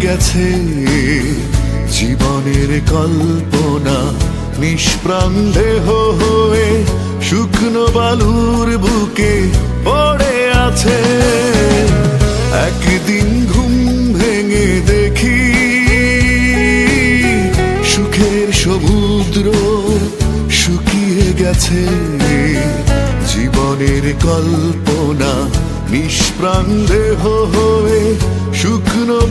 গেছে জীবনের কল্পনা নিষ্প্রাণ দেহ হয়ে শুকনো বালুর বুকে পড়ে আছে। একদিন ঘুম ভেঙে দেখি সুখের সমুদ্র শুকিয়ে গেছে। জীবনের কল্পনা নিষ্প্রাণ দেহ হয়ে শুকনো